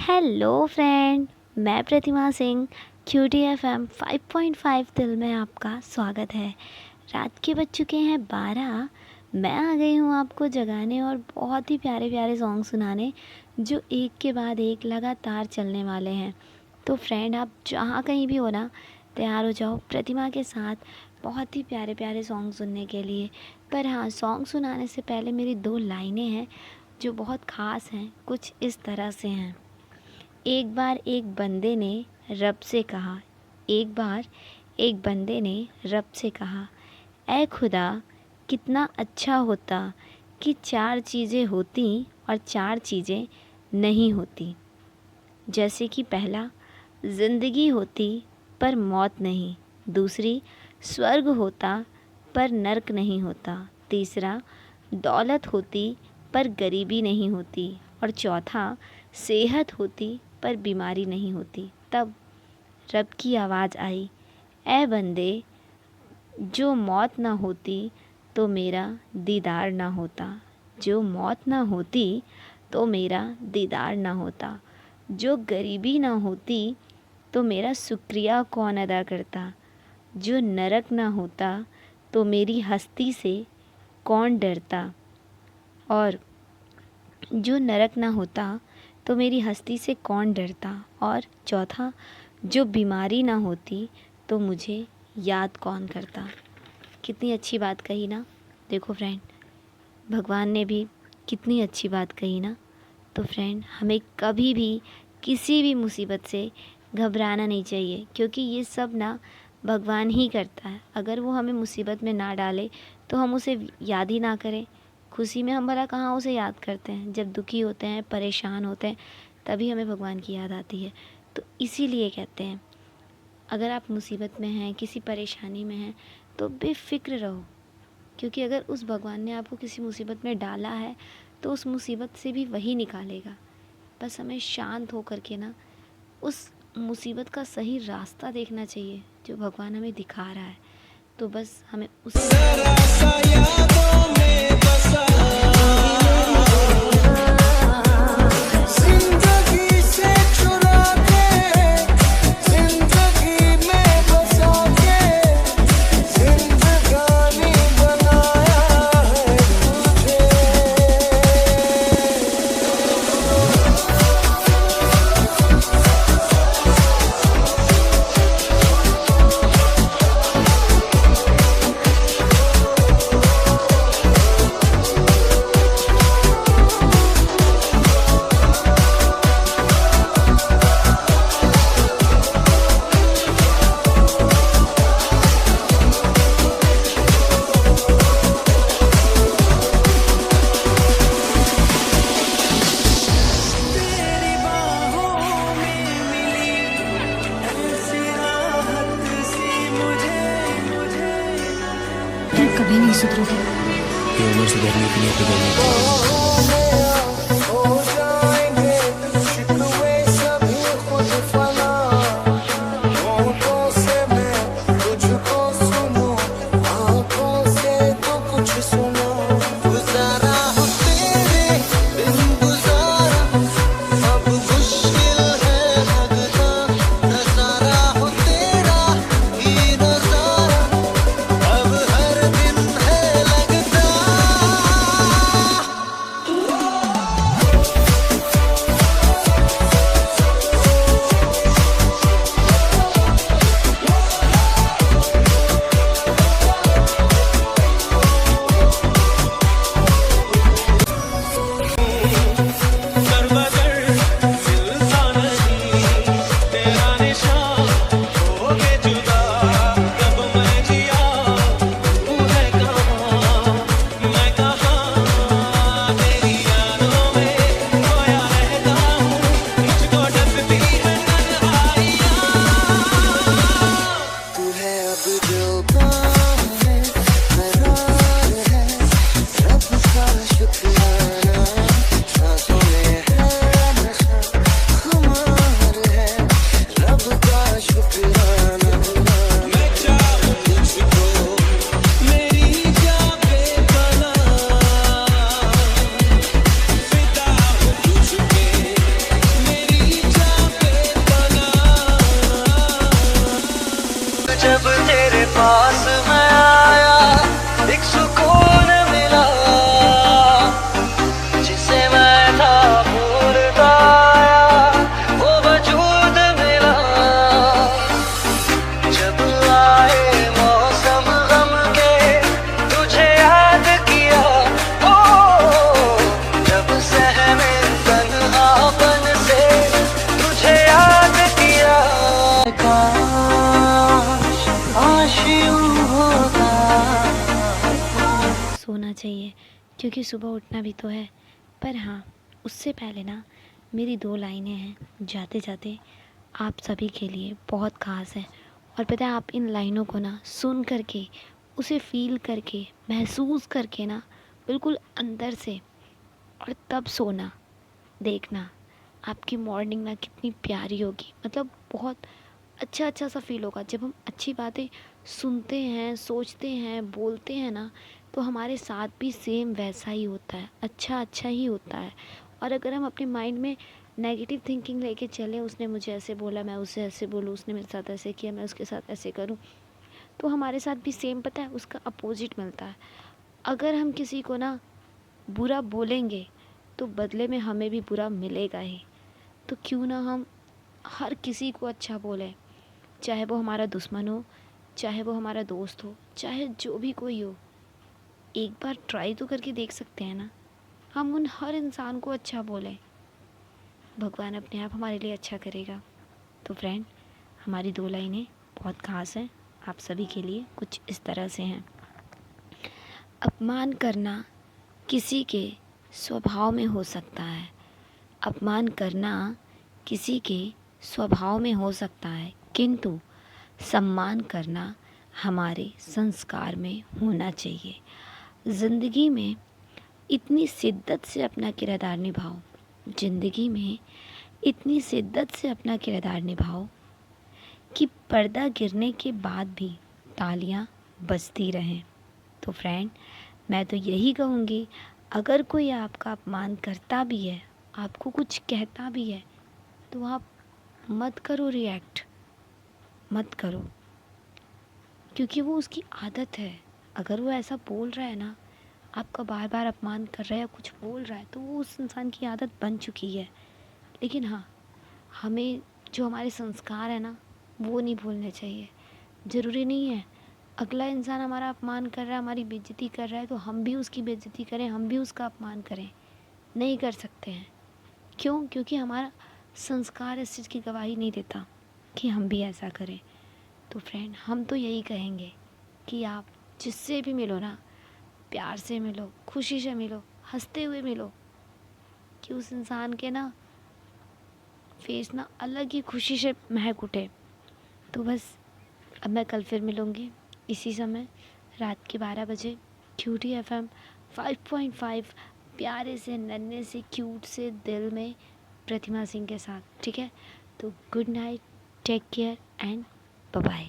Hello friend, मैं प्रतिमा Singh. Cutie FM 5.5 दिल में आपका स्वागत है। रात के बज चुके हैं 12। मैं आ गई हूँ आपको जगाने और बहुत ही प्यारे प्यारे सॉन्ग सुनाने, जो एक के बाद एक लगातार चलने वाले हैं। तो फ्रेंड, आप जहाँ कहीं भी हो ना, तैयार हो जाओ प्रतिमा के साथ बहुत ही प्यारे प्यारे सॉन्ग सुनने के लिए। पर हाँ, सॉन्ग सुनाने से पहले मेरी 2 लाइनें हैं जो बहुत ख़ास हैं। कुछ इस तरह से हैं। एक बार एक बंदे ने रब से कहा, एक बार एक बंदे ने रब से कहा, ऐ खुदा कितना अच्छा होता कि 4 चीज़ें होती और 4 चीज़ें नहीं होती। जैसे कि पहला, ज़िंदगी होती पर मौत नहीं। दूसरी, स्वर्ग होता पर नर्क नहीं होता। तीसरा, दौलत होती पर गरीबी नहीं होती। और चौथा, सेहत होती पर बीमारी नहीं होती। तब रब की आवाज़ आई, ऐ बंदे, जो मौत ना होती तो मेरा दीदार ना होता। जो मौत ना होती तो मेरा दीदार ना होता। जो गरीबी ना होती तो मेरा शुक्रिया कौन अदा करता। जो नरक ना होता तो मेरी हस्ती से कौन डरता। और जो नरक ना होता तो मेरी हस्ती से कौन डरता। और चौथा, जो बीमारी ना होती तो मुझे याद कौन करता। कितनी अच्छी बात कही ना। देखो फ्रेंड, भगवान ने भी कितनी अच्छी बात कही ना। तो फ्रेंड, हमें कभी भी किसी भी मुसीबत से घबराना नहीं चाहिए, क्योंकि ये सब ना भगवान ही करता है। अगर वो हमें मुसीबत में ना डाले तो हम उसे याद ही ना करें। खुशी में हम भला कहाँ उसे याद करते हैं। जब दुखी होते हैं, परेशान होते हैं, तभी हमें भगवान की याद आती है। तो इसीलिए कहते हैं, अगर आप मुसीबत में हैं, किसी परेशानी में हैं, तो बेफ़िक्र रहो, क्योंकि अगर उस भगवान ने आपको किसी मुसीबत में डाला है तो उस मुसीबत से भी वही निकालेगा। बस हमें शांत होकर के ना उस मुसीबत का सही रास्ता देखना चाहिए जो भगवान हमें दिखा रहा है। तो बस हमें उस कभी नहीं सुधरोगे। ये उम्र सुधरने के लिए गुजरनी चाहिए। चाहिए, क्योंकि सुबह उठना भी तो है। पर हाँ, उससे पहले ना मेरी 2 लाइनें हैं जाते जाते आप सभी के लिए बहुत ख़ास है। और पता है, आप इन लाइनों को ना सुन करके, उसे फ़ील करके, महसूस करके ना बिल्कुल अंदर से, और तब सोना, देखना आपकी मॉर्निंग ना कितनी प्यारी होगी। मतलब बहुत अच्छा अच्छा सा फील होगा। जब हम अच्छी बातें सुनते हैं, सोचते हैं, बोलते हैं ना, तो हमारे साथ भी सेम वैसा ही होता है, अच्छा अच्छा ही होता है। और अगर हम अपने माइंड में नेगेटिव थिंकिंग लेके चलें, उसने मुझे ऐसे बोला, मैं उससे ऐसे बोलूँ, उसने मेरे साथ ऐसे किया, मैं उसके साथ ऐसे करूँ, तो हमारे साथ भी सेम, पता है, उसका अपोजिट मिलता है। अगर हम किसी को ना बुरा बोलेंगे, तो बदले में हमें भी बुरा मिलेगा ही। तो क्यों ना हम हर किसी को अच्छा बोलें, चाहे वो हमारा दुश्मन हो, चाहे वो हमारा दोस्त हो, चाहे जो भी कोई हो। एक बार ट्राई तो करके देख सकते हैं ना, हम उन हर इंसान को अच्छा बोलें, भगवान अपने आप हमारे लिए अच्छा करेगा। तो फ्रेंड, हमारी 2 लाइनें बहुत ख़ास हैं आप सभी के लिए, कुछ इस तरह से हैं। अपमान करना किसी के स्वभाव में हो सकता है, अपमान करना किसी के स्वभाव में हो सकता है, किंतु सम्मान करना हमारे संस्कार में होना चाहिए। ज़िंदगी में इतनी शिद्दत से अपना किरदार निभाओ, ज़िंदगी में इतनी शिद्दत से अपना किरदार निभाओ कि पर्दा गिरने के बाद भी तालियां बजती रहें। तो फ्रेंड, मैं तो यही कहूँगी, अगर कोई आपका अपमान करता भी है, आपको कुछ कहता भी है, तो आप मत करो रिएक्ट, मत करो, क्योंकि वो उसकी आदत है। अगर वो ऐसा बोल रहा है ना, आपका बार बार अपमान कर रहा है या कुछ बोल रहा है, तो वो उस इंसान की आदत बन चुकी है। लेकिन हाँ, हमें जो हमारे संस्कार है ना, वो नहीं भूलने चाहिए। ज़रूरी नहीं है अगला इंसान हमारा अपमान कर रहा है, हमारी बेइज्जती कर रहा है, तो हम भी उसकी बेइज्जती करें, हम भी उसका अपमान करें। नहीं कर सकते हैं। क्यों? क्योंकि हमारा संस्कार इस चीज़ की गवाही नहीं देता कि हम भी ऐसा करें। तो फ्रेंड, हम तो यही कहेंगे कि आप जिससे भी मिलो ना, प्यार से मिलो, खुशी से मिलो, हंसते हुए मिलो, कि उस इंसान के ना फेस ना अलग ही खुशी से महक उठे। तो बस, अब मैं कल फिर मिलूँगी इसी समय, रात के 12 बजे, क्यूटी एफएम 5.5, प्यारे से नन्हे से क्यूट से दिल में प्रतिमा सिंह के साथ। ठीक है? तो good night, take care and bye bye.